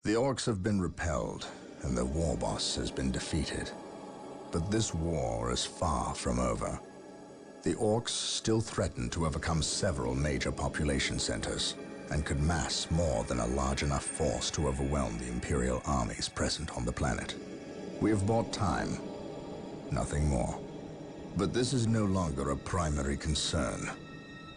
The orcs have been repelled, and the war boss has been defeated. But this war is far from over. The orcs still threaten to overcome several major population centers, and could mass more than a large enough force to overwhelm the Imperial armies present on the planet. We have bought time, nothing more. But this is no longer a primary concern.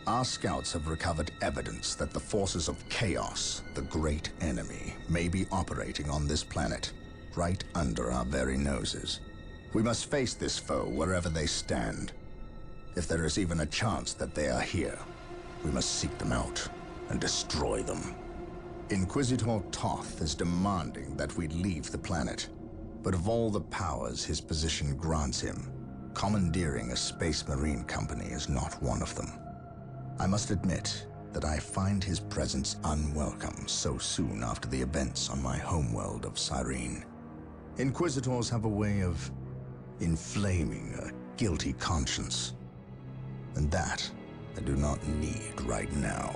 Our scouts have recovered evidence that the forces of chaos, the great enemy, may be operating on this planet, right under our very noses. We must face this foe wherever they stand. If there is even a chance that they are here, we must seek them out and destroy them. Inquisitor Toth is demanding that we leave the planet, but of all the powers his position grants him, commandeering a space marine company is not one of them. I must admit that I find his presence unwelcome so soon after the events on my homeworld of Cyrene. Inquisitors have a way of inflaming a guilty conscience, and that I do not need right now.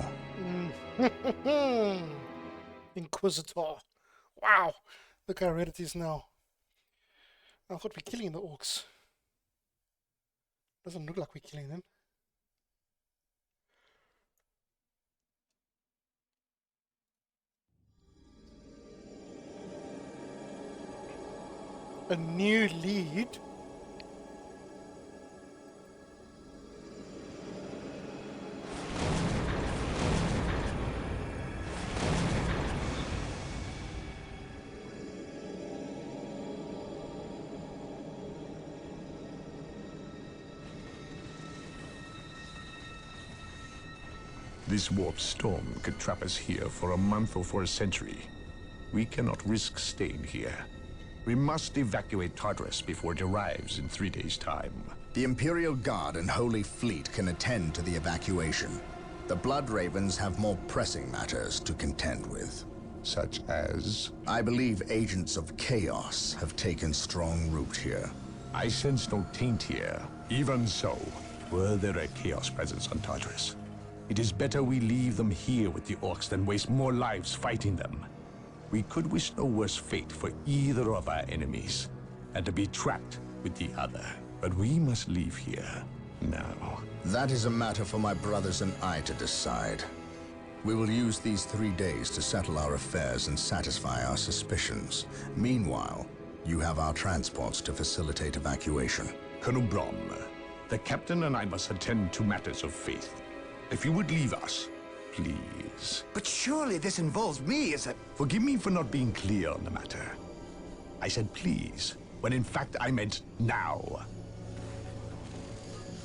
Inquisitor. Wow. Look how red it is now. I thought we're killing the orcs. Doesn't look like we're killing them. A new lead? This warp storm could trap us here for a month or for a century. We cannot risk staying here. We must evacuate Tartarus before it arrives in 3 days' time. The Imperial Guard and Holy Fleet can attend to the evacuation. The Blood Ravens have more pressing matters to contend with. Such as? I believe agents of chaos have taken strong root here. I sense no taint here. Even so, were there a chaos presence on Tartarus, it is better we leave them here with the orcs than waste more lives fighting them. We could wish no worse fate for either of our enemies, and to be trapped with the other. But we must leave here now. That is a matter for my brothers and I to decide. We will use these 3 days to settle our affairs and satisfy our suspicions. Meanwhile, you have our transports to facilitate evacuation. Colonel Brom, the captain and I must attend to matters of faith. If you would leave us, please. But surely this involves me as a... Forgive me for not being clear on the matter. I said please, when in fact I meant now.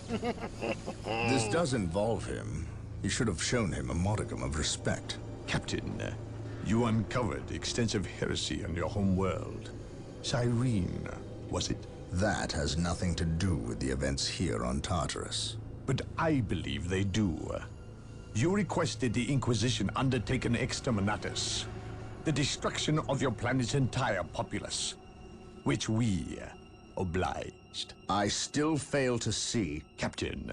This does involve him. You should have shown him a modicum of respect. Captain, you uncovered extensive heresy on your home world. Cyrene, was it? That has nothing to do with the events here on Tartarus. But I believe they do. You requested the Inquisition undertake an exterminatus, the destruction of your planet's entire populace, which we obliged. I still fail to see... Captain,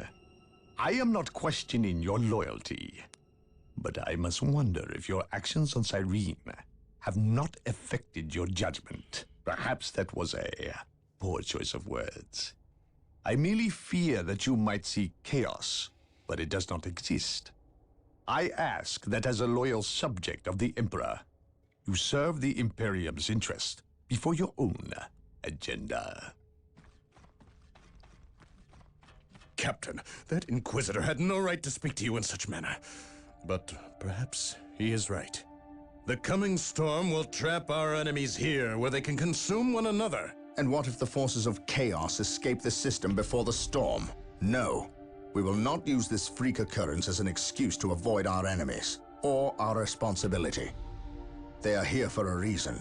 I am not questioning your loyalty, but I must wonder if your actions on Cyrene have not affected your judgment. Perhaps that was a poor choice of words. I merely fear that you might see chaos, but it does not exist. I ask that as a loyal subject of the Emperor, you serve the Imperium's interest before your own agenda. Captain, that Inquisitor had no right to speak to you in such manner. But perhaps he is right. The coming storm will trap our enemies here, where they can consume one another. And what if the forces of chaos escape the system before the storm? No. We will not use this freak occurrence as an excuse to avoid our enemies, or our responsibility. They are here for a reason,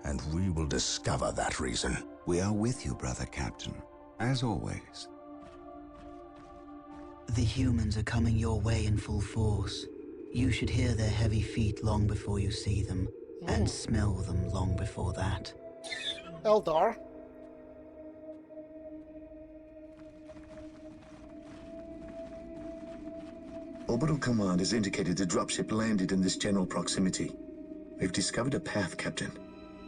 and we will discover that reason. We are with you, brother Captain, as always. The humans are coming your way in full force. You should hear their heavy feet long before you see them, and smell them long before that. Eldar. Orbital Command has indicated the dropship landed in this general proximity. We've discovered a path, Captain.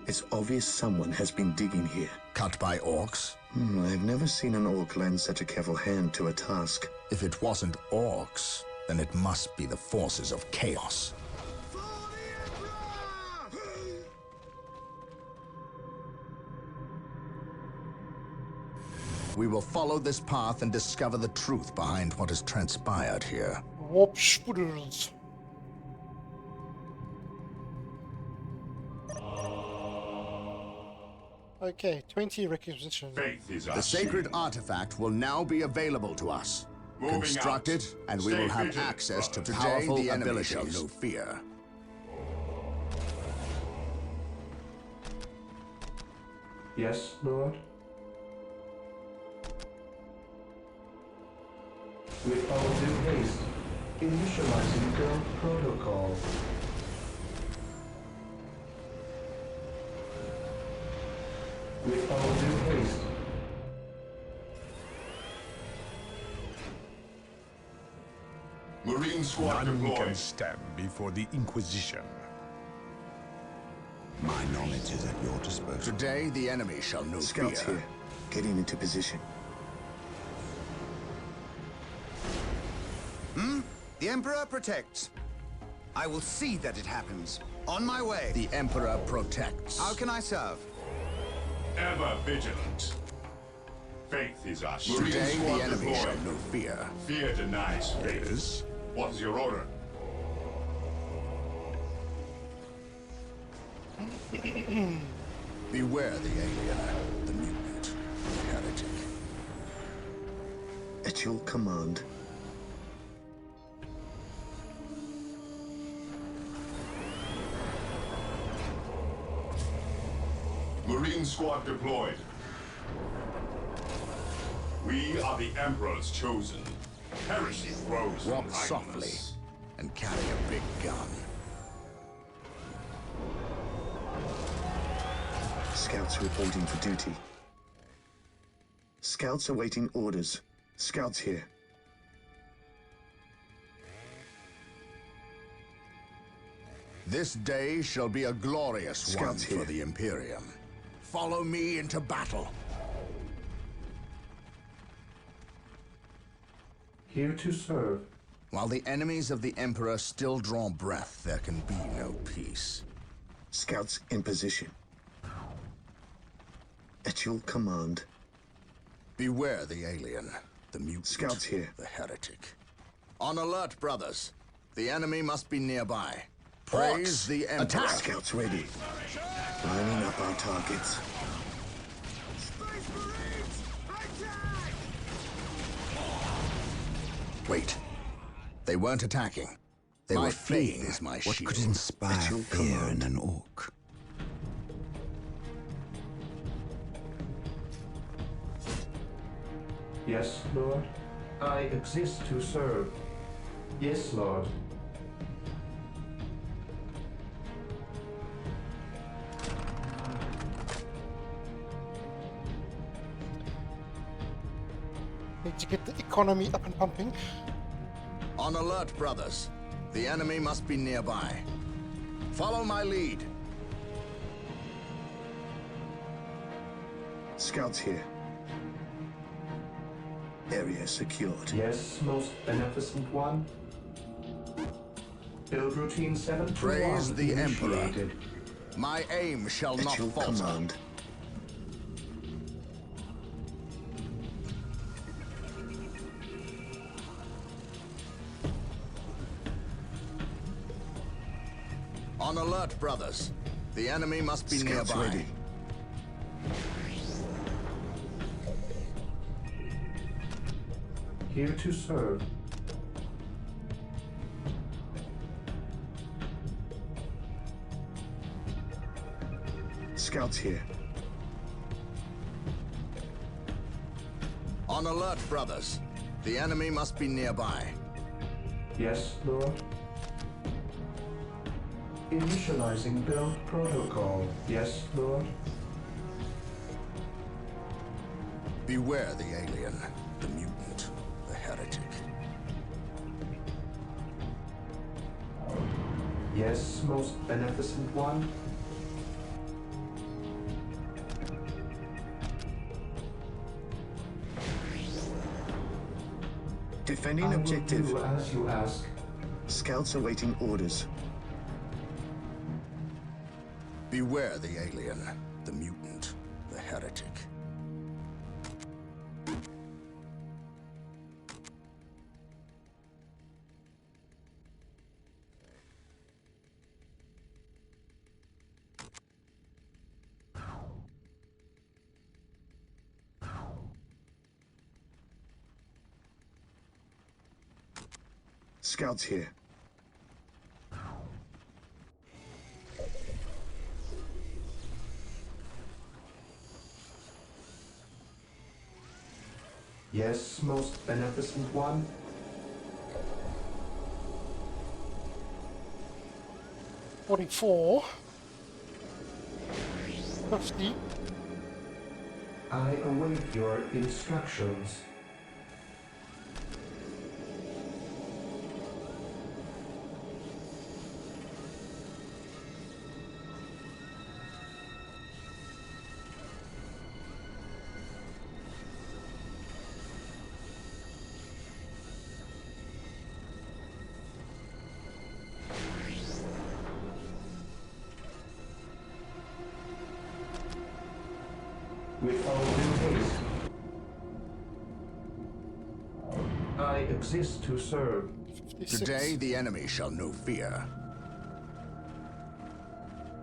It's obvious someone has been digging here. Cut by orcs? I've never seen an orc lend such a careful hand to a task. If it wasn't orcs, then it must be the forces of chaos. We will follow this path and discover the truth behind what has transpired here. Warp spoeders. Okay, 20 requisition. Faith is The our sacred shield. artifact will now be available to us. Moving Construct out. it, and we Stay will have vigilant, access to brothers. powerful Today, the enemy abilities. shall No fear. Yes, Lord? With all due haste, initializing build protocol. With all due haste. Marine squad None can deployed. stand before the Inquisition. My knowledge is at your disposal. Today, the enemy shall know Scouts fear. here, getting into position. The Emperor protects. I will see that it happens. On my way. The Emperor protects. How can I serve? Ever vigilant. Faith is our shield. Marine Today, squad the enemy shall deployed. know fear. Fear denies faith. Yes? What is your order? Beware the alien, the mutant, the heretic. At your command. Marine squad deployed. We are the Emperor's chosen. Heresy grows Walk from softly idleness. and carry a big gun. Scouts reporting for duty. Scouts awaiting orders. Scouts here. This day shall be a glorious one Scouts for here. the Imperium. Follow me into battle. Here to serve. While the enemies of the Emperor still draw breath, there can be no peace. Scouts in position. At your command. Beware the alien, the mutant, Scouts here. the heretic. On alert, brothers. The enemy must be nearby. Praise Orcs, the Emperor. attack! Scouts ready. Lining up our targets. Wait. They weren't attacking. They My were faith fleeing. is my What shield. could inspire At your fear command. in an orc? Yes, Lord? I exist to serve. Yes, Lord. Need to get the economy up and pumping. On alert, brothers. The enemy must be nearby. Follow my lead. Scouts here. Area secured. Yes, most beneficent one. Build routine 7 Praise the Emperor. initiated. My aim shall At not your falter. command. On alert, brothers. The enemy must be Scouts nearby. ready. Here to serve. Scouts here. On alert, brothers. The enemy must be nearby. Yes, Lord? Initializing build protocol. Yes, Lord? Beware the alien, the mutant, the heretic. Yes, most beneficent one. Defending objective. I will do as you ask. Scouts awaiting orders. Beware the alien, the mutant, the heretic. Scouts here. Yes, most beneficent one. $44. 50. I await your instructions. With all due haste, I exist to serve. 56. Today the enemy shall know fear.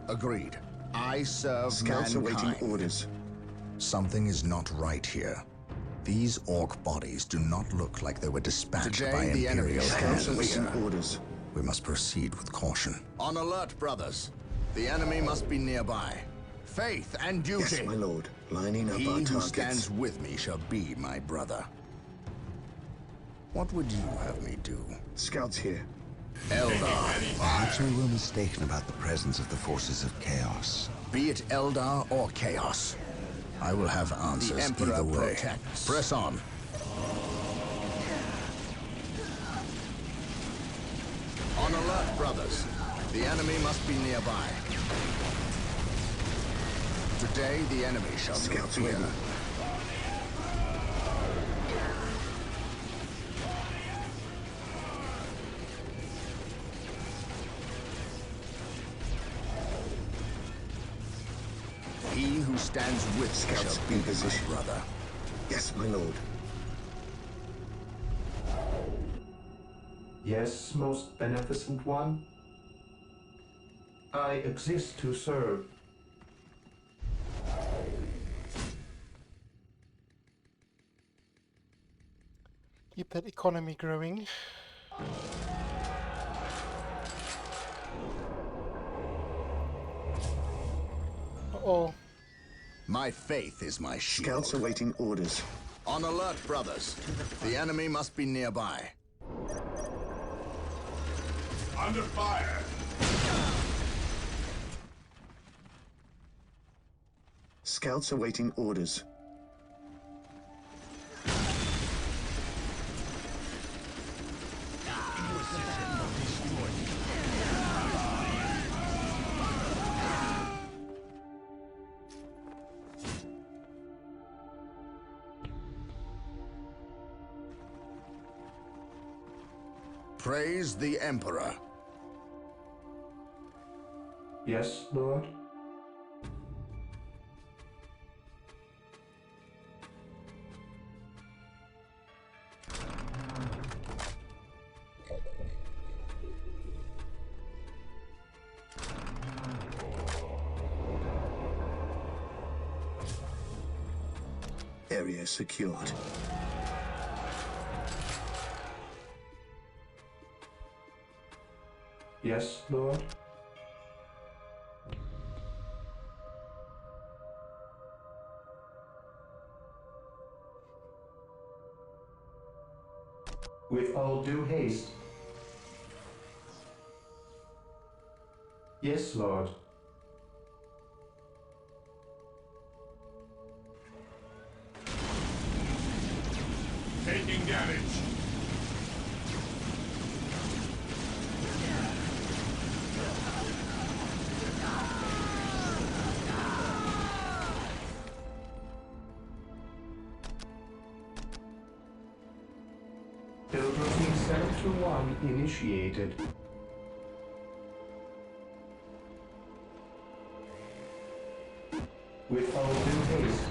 Agreed. I serve Scouts mankind. awaiting orders. Something is not right here. These orc bodies do not look like they were dispatched Today by the enemy Imperial Scouts hands. awaiting orders. We must proceed with caution. On alert, brothers. The enemy must be nearby. Faith and duty. Yes, my lord. Lining up He our who targets. stands with me shall be my brother. What would you have me do? Scouts here. Eldar. Perhaps we were mistaken about the presence of the forces of chaos. Be it Eldar or Chaos, I will have answers The Emperor either way. protects. Press on. On alert, brothers. The enemy must be nearby. Today the enemy shall know Scouts fear. ready. He who stands with me Scouts shall be in my position. brother. Yes, my lord. Yes, most beneficent one. I exist to serve. Keep that economy growing. Uh-oh. My faith is my shield. Scouts awaiting orders. On alert, brothers. The enemy must be nearby. Under fire. Scouts awaiting orders. Praise the Emperor. Yes, Lord. Area secured. Yes, Lord. With all due haste. Yes, Lord. Taking damage. 721 initiated. With all due haste.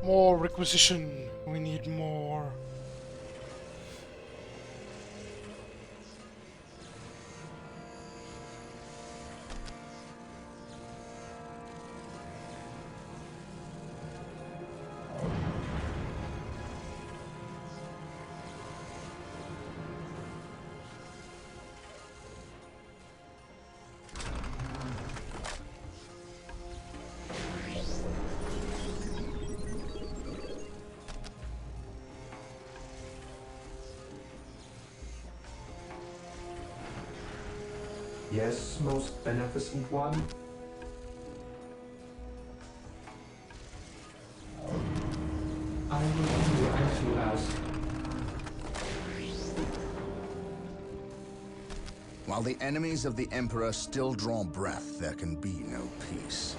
More requisition. We need more. Yes, most beneficent one. I will do as you ask. While the enemies of the Emperor still draw breath, there can be no peace.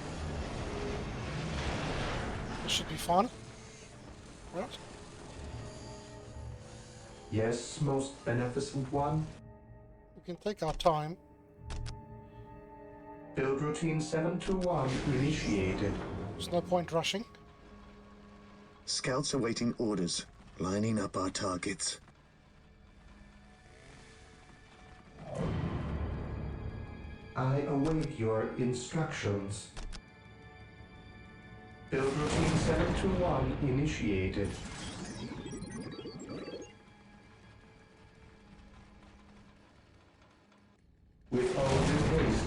This should be fun. Right? Yes, most beneficent one. We can take our time. Build routine 721 initiated. There's no point rushing. Scouts awaiting orders, lining up our targets. I await your instructions. Build routine 721 initiated. With all due haste.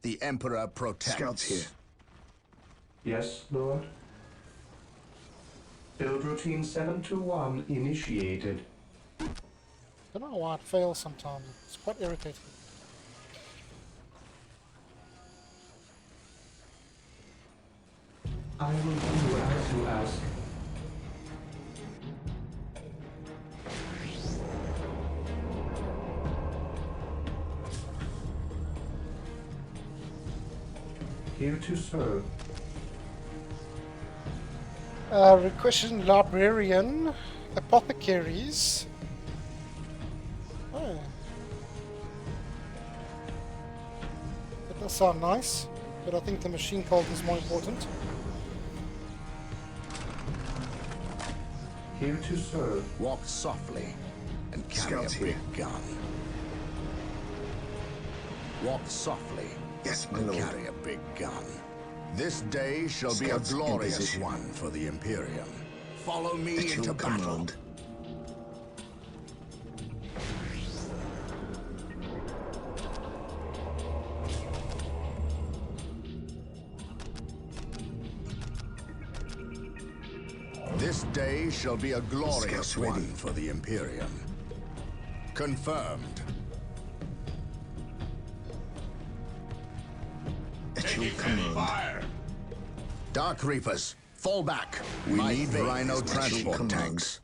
The Emperor protects. Scouts here. Yes, Lord. Build routine 721 initiated. I don't know why it fails sometimes. It's quite irritating. I will do as you ask. Here to serve. Requisition librarian, apothecaries. Oh. That does sound nice, but I think the machine cult is more important. Here to serve. Walk softly and carry Scouts a big here. gun. Walk softly. Yes, my and lord. carry a big gun. This day shall Scouts be in a glorious position. one for the Imperium. Follow me At into your battle. command. This day shall be a glorious Scouts ready. one for the Imperium. Confirmed. At your Taking heavy command. fire. Dark Reapers, fall back. We My need faith Rhino is my transport command. tanks.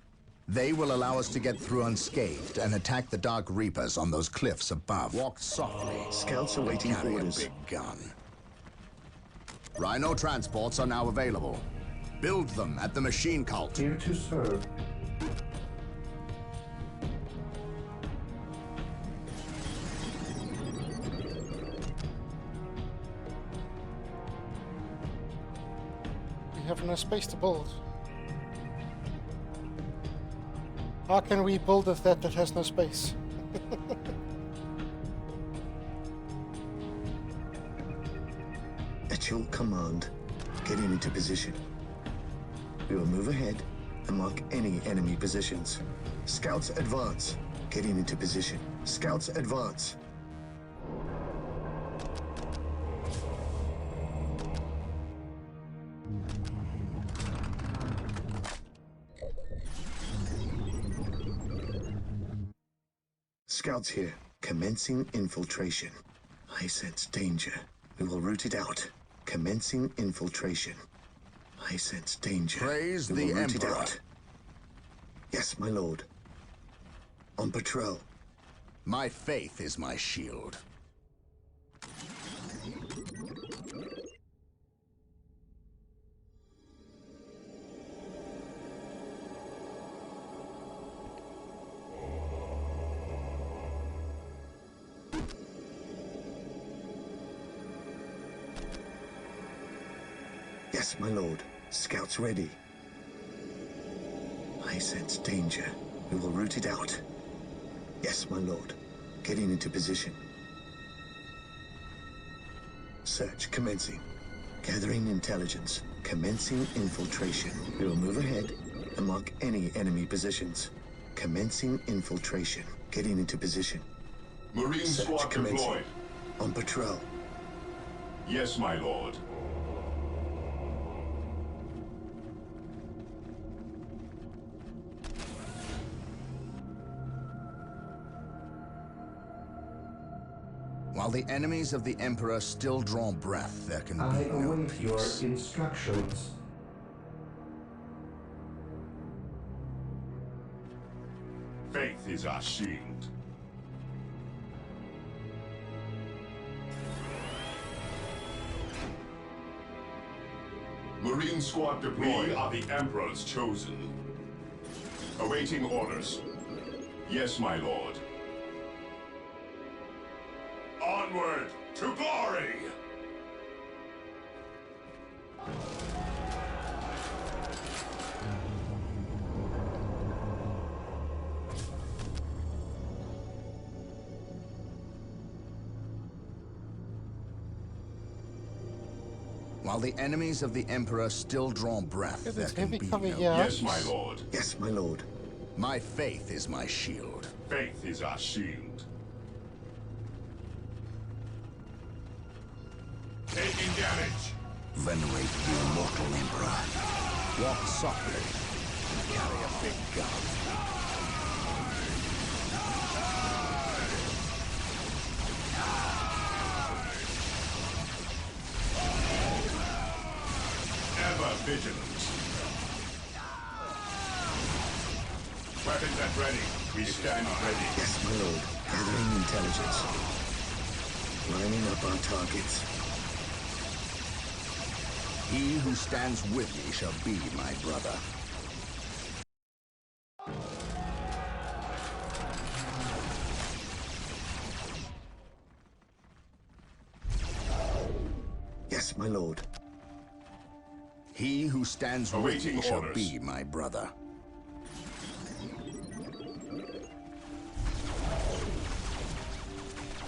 They will allow us to get through unscathed and attack the Dark Reapers on those cliffs above. Walk softly. Scouts awaiting Carry orders. a big gun. Rhino transports are now available. Build them at the machine cult. Here to serve. We have no space to build. How can we build a that has no space? At your command, getting into position. We will move ahead and mark any enemy positions. Scouts advance. Getting into position. Scouts advance. Scouts here. Commencing infiltration. I sense danger. We will root it out. Commencing infiltration. I sense danger. Praise We the will root Emperor. it out. Yes, my lord. On patrol. My faith is my shield. Yes, my lord. Scouts ready. I sense danger. We will root it out. Yes, my lord. Getting into position. Search commencing. Gathering intelligence. Commencing infiltration. We will move ahead and mark any enemy positions. Commencing infiltration. Getting into position. Marine squad deployed. On patrol. Yes, my lord. While the enemies of the Emperor still draw breath, there can I be no await your peace. instructions. Faith is our shield. Marine squad deployed. We are the Emperor's chosen. Awaiting orders. Yes, my lord. Onward to glory! While the enemies of the Emperor still draw breath, there It's can heavy be coming, no yeah. Yes, my lord. Yes, my lord. My faith is my shield. Faith is our shield. Taking damage. Venerate the immortal Emperor. Walk softly. Carry a big gun. Ever vigilant. Weapons at ready. We stand ready. Yes, my lord. Gathering intelligence. Lining up our targets. He who stands with me shall be my brother. Yes, my lord. He who stands with Awaiting me shall orders. be my brother.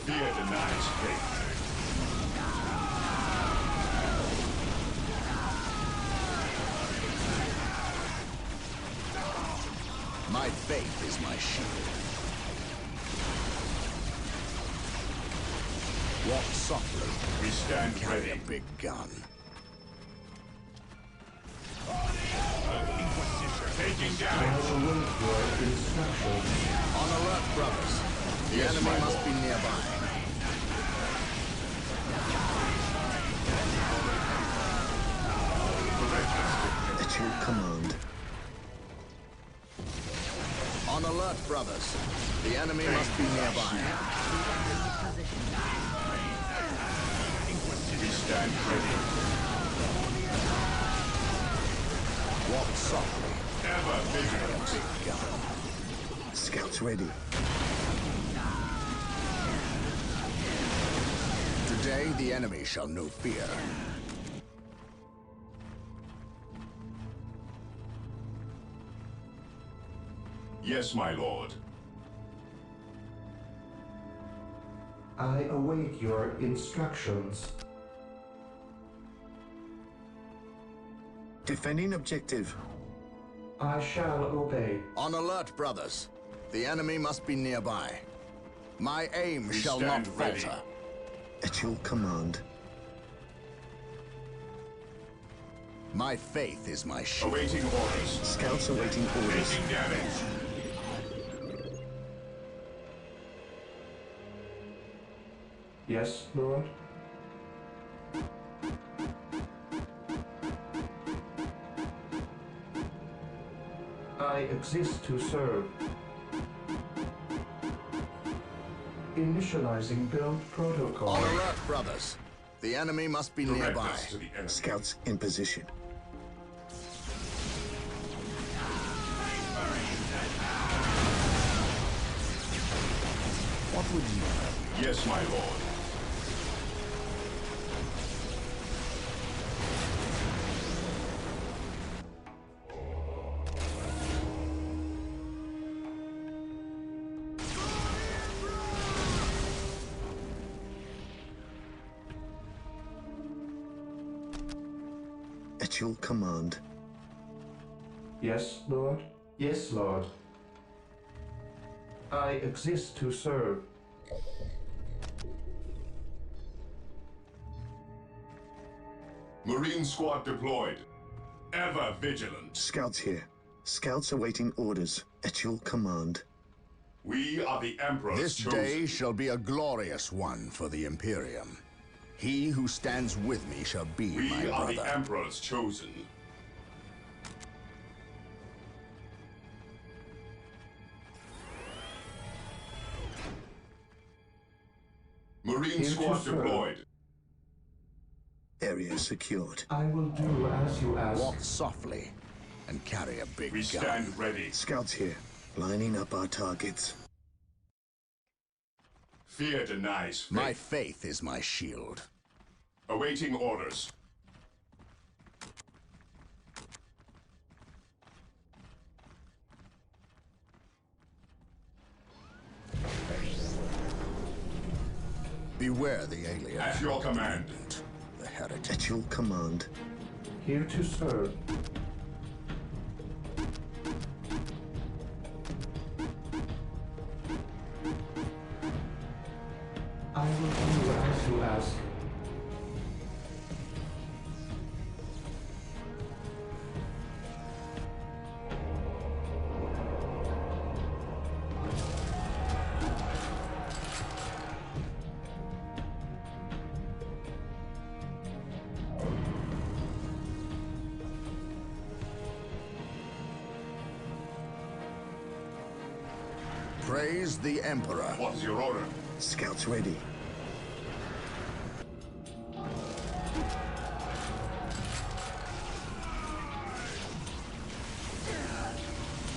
Fear denies faith. My faith is my shield. Walk softly. We stand Carry ready. a big gun. Taking I damage. await your instructions. On alert, brothers. The Yes, enemy my must lord. be nearby. At your command. On alert, brothers. The enemy must be nearby. We stand ready. Walk softly. Ever vigilant. Big gun. Scouts ready. Today, the enemy shall know fear. Yes, my lord. I await your instructions. Defending objective. I shall obey. On alert, brothers. The enemy must be nearby. My aim shall not stand ready. falter. At your command. My faith is my shield. Awaiting orders. Scouts awaiting orders. Taking damage. Yes, Lord? I exist to serve. Initializing build protocol. On alert, brothers. The enemy must be Direct nearby. us to the enemy. Scouts in position. What would you have? Yes, my lord. your command. Yes, Lord? Yes, Lord. I exist to serve. Marine squad deployed. Ever vigilant. Scouts here. Scouts awaiting orders at your command. We are the Emperor's This chosen. day shall be a glorious one for the Imperium. He who stands with me shall be my We are brother. the Emperor's chosen. Marine Here to squad serve. deployed. Area secured. I will do as you ask. Walk softly and carry a big We gun. stand ready. Scouts here. Lining up our targets. Fear denies faith. My faith is my shield. Awaiting orders. Beware the alien. At your command. The heretic. At your command. Here to serve. I will do as you ask. Praise the Emperor. What is your order? Scouts ready.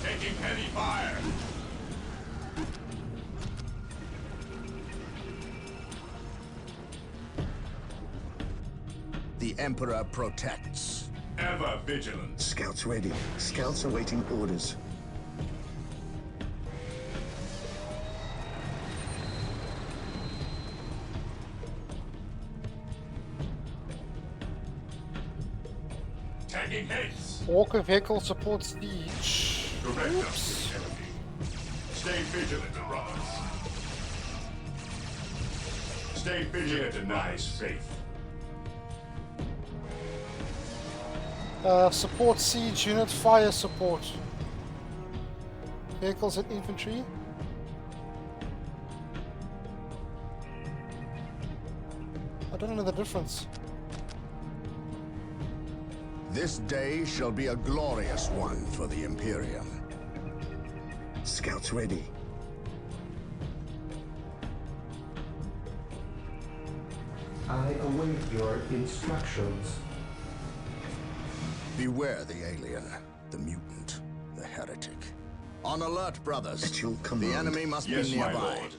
Taking heavy fire. The Emperor protects. Ever vigilant. Scouts ready. Scouts awaiting orders. Taking hits. Walker vehicle supports siege. Direct us to the enemy. Stay vigilant, brothers. Stay vigilant denies faith. Support siege unit, fire support. Vehicles and infantry. I don't know the difference. This day shall be a glorious one for the Imperium. Scouts ready. I await your instructions. Beware the alien, the mutant, the heretic. On alert, brothers. At your command. The enemy must Yes, be my nearby. lord.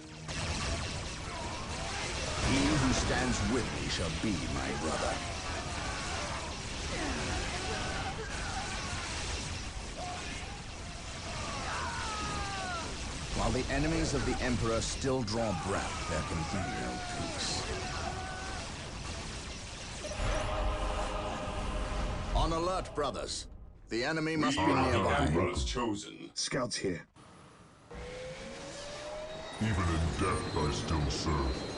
He who stands with me shall be my brother. While the enemies of the Emperor still draw breath, there can be no peace. On alert, brothers. The enemy must We be are the nearby. Emperor's chosen. Scouts here. Even in death, I still serve.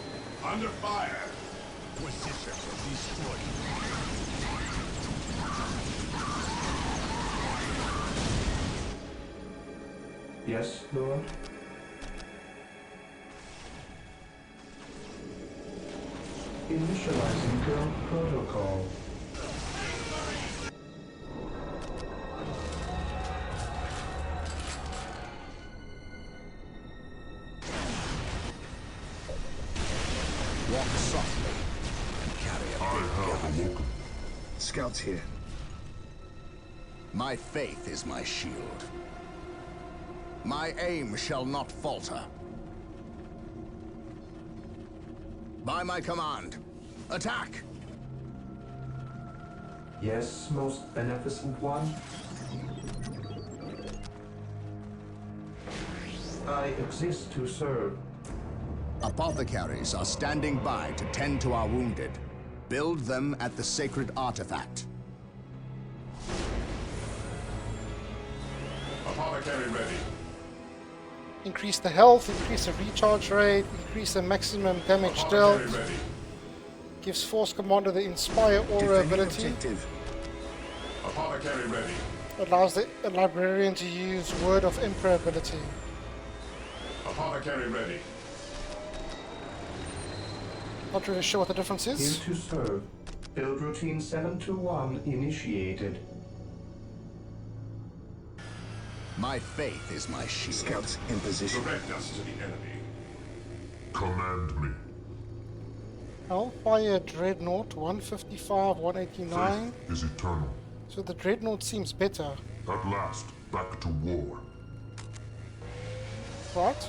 Under fire. Position destroyed. Yes, Lord? Initializing build protocol. Walk softly and carry a big gun. Scouts here. My faith is my shield. My aim shall not falter. By my command, attack! Yes, most beneficent one? I exist to serve. Apothecaries are standing by to tend to our wounded. Build them at the sacred artifact. Apothecary ready. Increase the health, increase the recharge rate, increase the maximum damage dealt. Apothecary ready. Gives Force Commander the Inspire Aura Defending ability. objective. Apothecary ready. Allows the Librarian to use Word of Emperor ability. Apothecary ready. Not really sure what the difference Here is. to serve. Build routine 721 initiated. My faith is my shield. Scouts in position. Direct us to the enemy. Command me. Hellfire Dreadnought 155, 189. Faith is eternal. So the Dreadnought seems better, At last, back to war. right?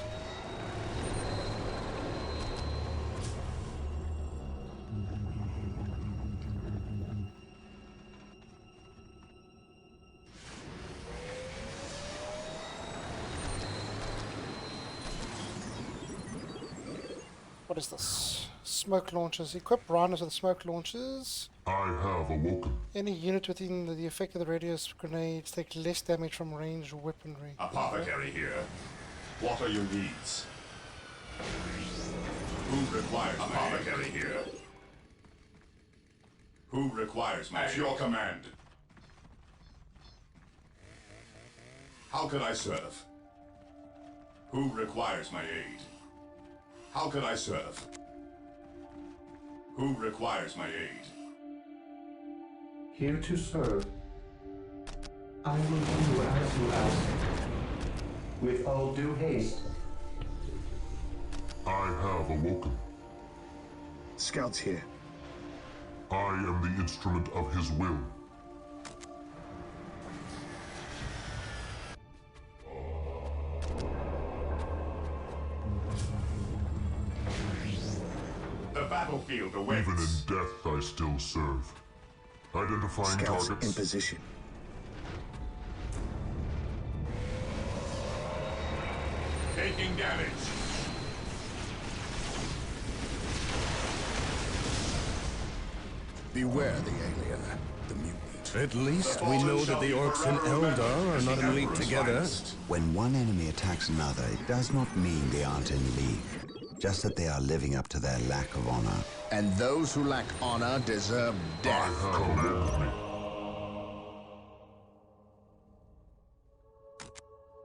What is this? Smoke launchers. Equip Rhinos with smoke launchers. I have awoken. Any unit within the effect of the radius grenades take less damage from ranged weaponry. Apothecary here. What are your needs? Who requires apothecary here? Who requires my at your command? How can I serve? Who requires my aid? How can I serve? Who requires my aid? Here to serve. I will do as you ask. With all due haste. I have awoken. Scouts here. I am the instrument of his will. The battlefield awaits. Even in death, I still serve. Identifying Scouts targets. in position. Taking damage. Beware the alien, the mutant. At least we know that the orcs and Eldar are not in league together. When one enemy attacks another, it does not mean they aren't in league. Just that they are living up to their lack of honor. And those who lack honor deserve death. Command me.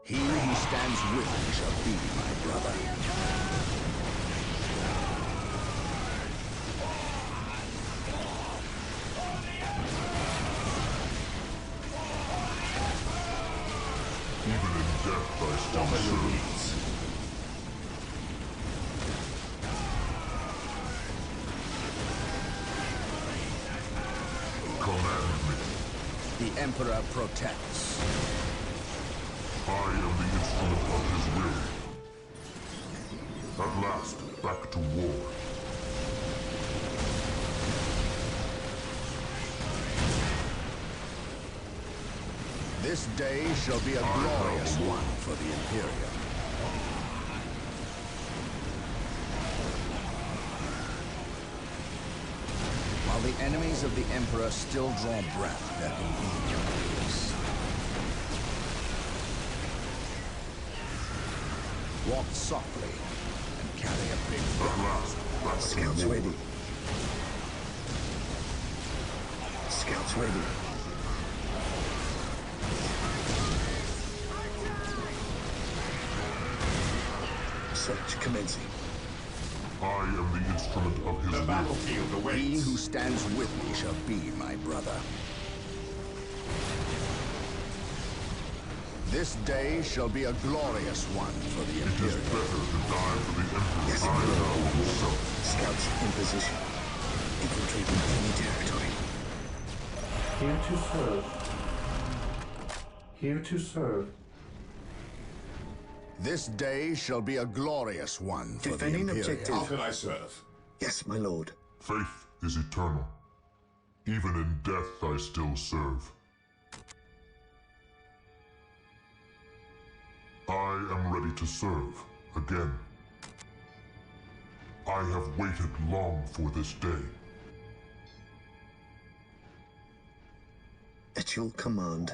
He who stands with me shall be my brother. Even in death, I still serve. Command me. The Emperor protects. I am the instrument of his will. At last, back to war. This day shall be a glorious one for the Imperium. While the enemies of the Emperor still draw breath, there can be no peace. Walk softly and carry a big At last, back to Scouts war. ready. Scouts ready. Search commencing. I am the instrument of his The will. battlefield He awaits. who stands with me shall be my brother. This day shall be a glorious one for the It is Imperium. better to die for the Emperor. Yes, I my know lord. himself. Scouts in position. Infiltrating enemy territory. Here to serve. Here to serve. This day shall be a glorious one for Defending the Imperium. objective. How can I serve? Yes, my lord. Faith is eternal. Even in death, I still serve. I am ready to serve again. I have waited long for this day. At your command.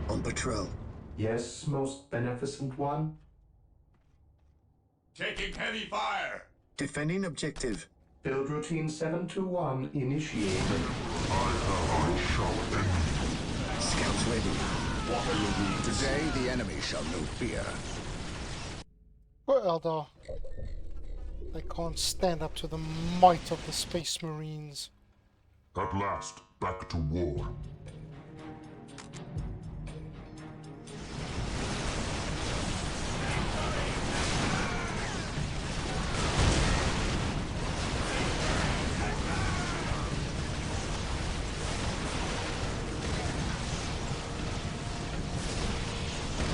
On patrol. Yes, most beneficent one. Taking heavy fire! Defending objective. Build routine 721 initiated. Scouts ready. What are your needs? Today the enemy shall know fear. Poor Eldar. They can't stand up to the might of the Space Marines. At last, back to war.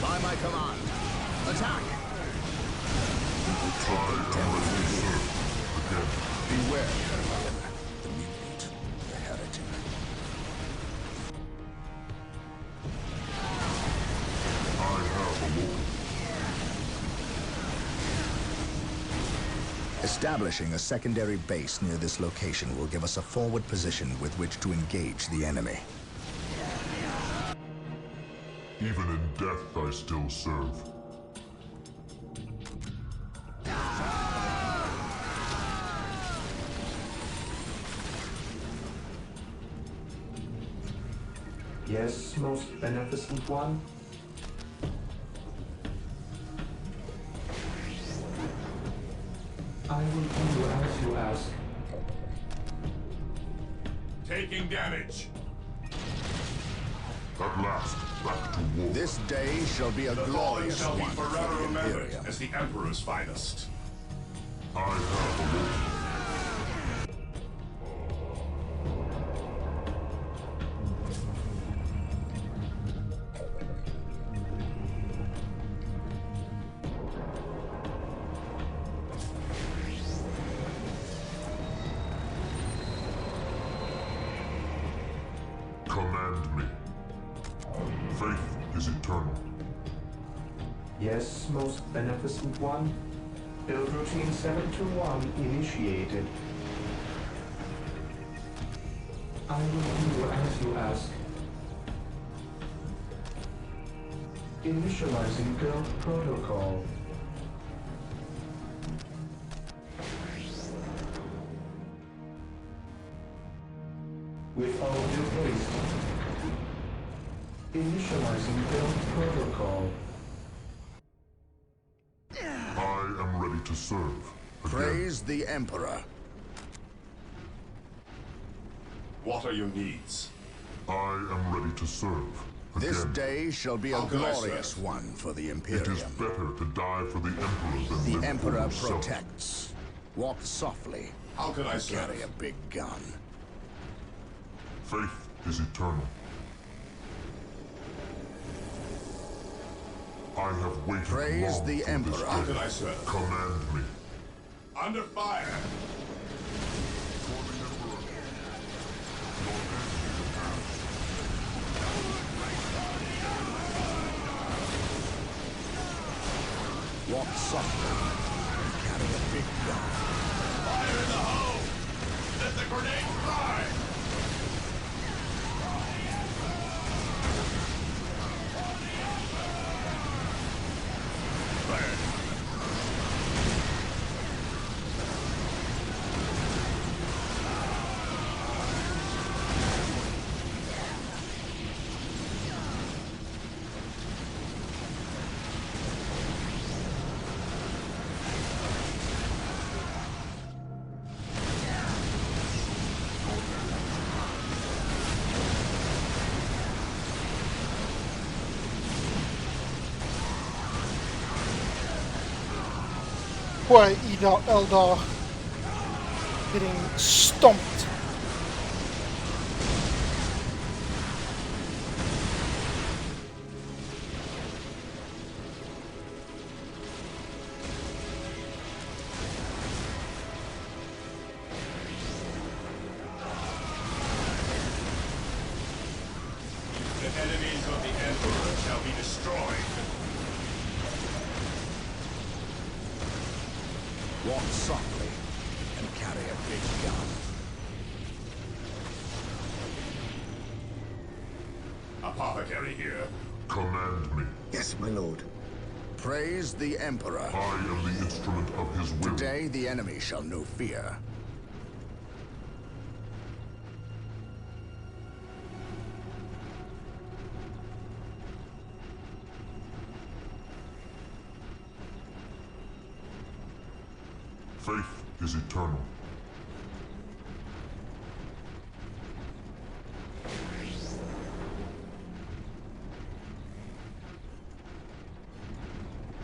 By my command, attack! Beware, the mutant, the heretic. Establishing a secondary base near this location will give us a forward position with which to engage the enemy. Even in death I still serve. Yes, most beneficent one. I will do as you ask. Taking damage. At last, back to war. This day shall be a The fallen glorious shall be one for forever the remembered Imperium. as the Emperor's finest. I have awoken. Command me. Faith is eternal. Yes, most beneficent one. Build routine 721 initiated. I will do as you ask. Initializing build protocol. With all due haste. Initializing build protocol. I am ready to serve. Again. Praise the Emperor. What are your needs? I am ready to serve. Again. This day shall be a How can I glorious serve? one for the It Imperium. is better to die for the Emperor than The live Emperor for himself. protects. Walk softly. How can I serve? Carry a big gun. Faith is eternal. I have waited Praise long the for Emperor. this How day. can I serve? Command me. Under fire! Walk softly. Carry a big gun. Fire in the hole! Let the grenade fly! Poor Eldar getting stomped. The enemies of the Emperor shall be destroyed. Walk softly and carry a big gun. Apothecary here. Command me. Yes, my lord. Praise the Emperor. I am the instrument of his will. Today the enemy shall know fear. Faith is eternal.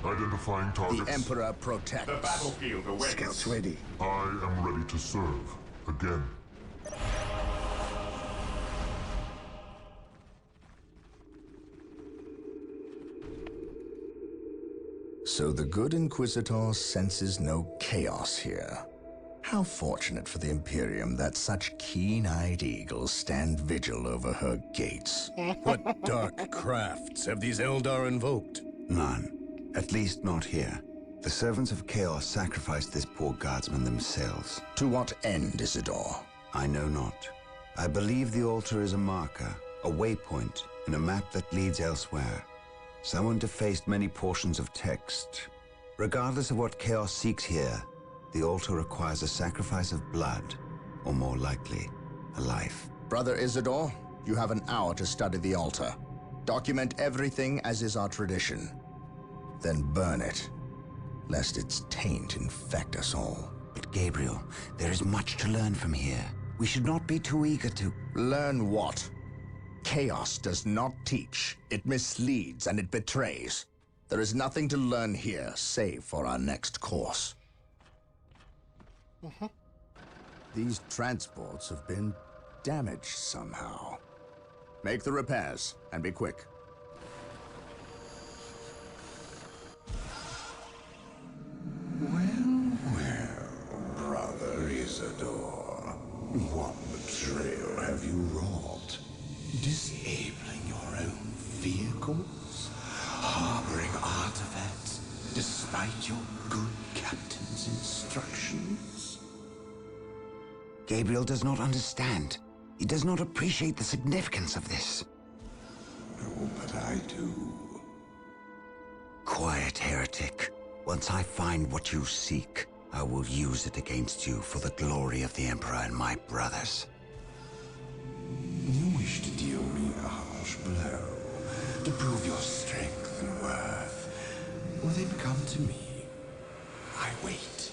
Identifying targets. The Emperor protects. The battlefield awaits. Scouts ready. I am ready to serve. Again. So the good Inquisitor senses no chaos here. How fortunate for the Imperium that such keen-eyed eagles stand vigil over her gates. What dark crafts have these Eldar invoked? None. At least not here. The servants of Chaos sacrificed this poor guardsman themselves. To what end, Isidore? I know not. I believe the altar is a marker, a waypoint, in a map that leads elsewhere. Someone defaced many portions of text. Regardless of what Chaos seeks here, the altar requires a sacrifice of blood, or more likely, a life. Brother Isidore, you have an hour to study the altar. Document everything as is our tradition. Then burn it, lest its taint infect us all. But Gabriel, there is much to learn from here. We should not be too eager to... Learn what? Chaos does not teach. It misleads and it betrays. There is nothing to learn here, save for our next course. These transports have been damaged somehow. Make the repairs, and be quick. Well, Brother Isidore, what betrayal have you wrought? Disabling your own vehicles? Harboring artifacts despite your good captain's instructions? Gabriel does not understand. He does not appreciate the significance of this. Oh, but I do. Quiet, heretic. Once I find what you seek, I will use it against you for the glory of the Emperor and my brothers. You wish to deal me a harsh blow, to prove your strength and worth. Well, then come to me. I wait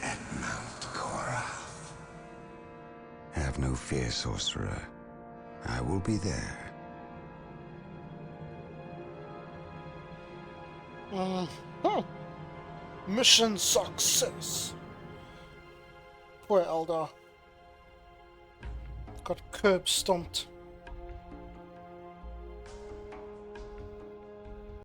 at Mount Korath. Have no fear, sorcerer. I will be there. Mission success. Poor Eldar. Got curb stomped.